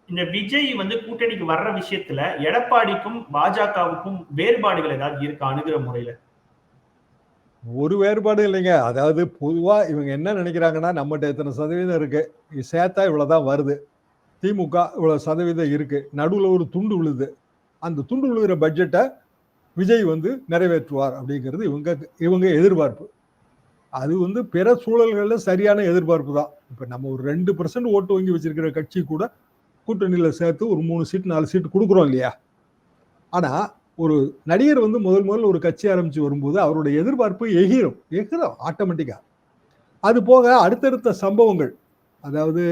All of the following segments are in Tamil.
இந்த விஜய் வந்து கூட்டணிக்கு வர்ற விஷயத்துல எடப்பாடிக்கும் பாஜகவுக்கும் வேறுபாடுகள் ஏதாவது இருக்கு அணுகிற முறையில? ஒரு வேறுபாடு இல்லைங்க. அதாவது பொதுவா இவங்க என்ன நினைக்கிறாங்கன்னா, நம்மகிட்ட இத்தனை சதவீதம் இருக்கு, சேர்த்தா இவ்வளவுதான் வருது, திமுக இவ்வளவு சதவீதம் இருக்கு, நடுவுல ஒரு துண்டு விழுது, அந்த துண்டு விழுகிற பட்ஜெட்டை விஜய் வந்து நிறைவேற்றுவார் அப்படிங்கிறது இவங்க எதிர்பார்ப்பு. அது வந்து பிற சூழல்கள்ல சரியான எதிர்பார்ப்பு தான். இப்ப நம்ம ஒரு 2% ஓட்டு வங்கி வச்சிருக்கிற கட்சி கூட கூட்டணியில சேர்த்து ஒரு 3 சீட் 4 சீட் கொடுக்குறோம் இல்லையா? ஆனா ஒரு நடிகர் வந்து முதல் ஒரு கட்சி ஆரம்பிச்சு வரும்போது அவருடைய எதிர்பார்ப்பு எகிரும் ஆட்டோமேட்டிக்கா. அது போக அடுத்தடுத்த சம்பவங்கள், அதாவது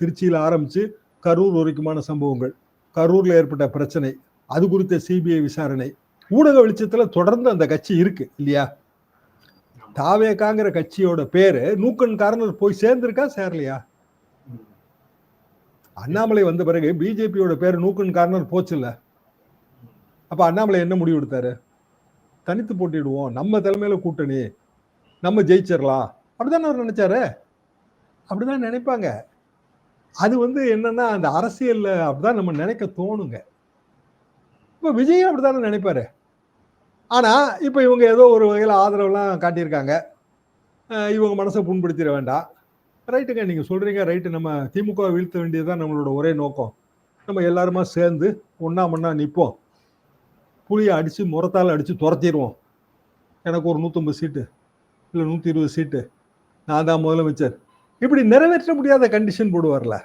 திருச்சியில் ஆரம்பிச்சு கரூர் வரைக்குமான சம்பவங்கள், கரூர்ல ஏற்பட்ட பிரச்சனை, அது குறித்த சிபிஐ விசாரணை, ஊடக வெளிச்சத்துல தொடர்ந்து அந்த கட்சி இருக்கு இல்லையா? தாவேகாங்கிற கட்சியோட பேரு நூக்கன் கார்னர் போய் சேர்ந்திருக்கா சேரலையா? அண்ணாமலை வந்த பிறகு பிஜேபியோட பேரு நூக்கன் கார்னர் போச்சு இல்ல? அப்ப அண்ணாமலை என்ன முடிவு எடுத்தாரு? தனித்து போட்டிடுவோம், நம்ம தலைமையில கூட்டணி, நம்ம ஜெயிச்சிடலாம் அப்படிதான் அவர் நினைச்சாரு. அப்படிதான் நினைப்பாங்க. அது வந்து என்னன்னா அந்த அரசியல்ல அப்படிதான் நம்ம நினைக்க தோணுங்க. இப்ப விஜய் அப்படித்தானே நினைப்பாரு. ஆனா இப்ப இவங்க ஏதோ ஒரு வகையில ஆதரவுலாம் காட்டியிருக்காங்க. இவங்க மனசை புண்படுத்திட வேண்டாம். ரைட்டுங்க, நீங்க சொல்றீங்க ரைட்டு, நம்ம திமுக வீழ்த்த வேண்டியதுதான் நம்மளோட ஒரே நோக்கம். நம்ம எல்லாருமா சேர்ந்து ஒன்னா மண்ணா நிற்போம், புளியை அடிச்சு முறத்தால் அடிச்சு துரத்திடுவோம், எனக்கு ஒரு 150 சீட்டு இல்லை 120 சீட்டு, நான் தான் முதலமைச்சர், இப்படி நிறைவேற்ற முடியாத கண்டிஷன் போடுவார்ல.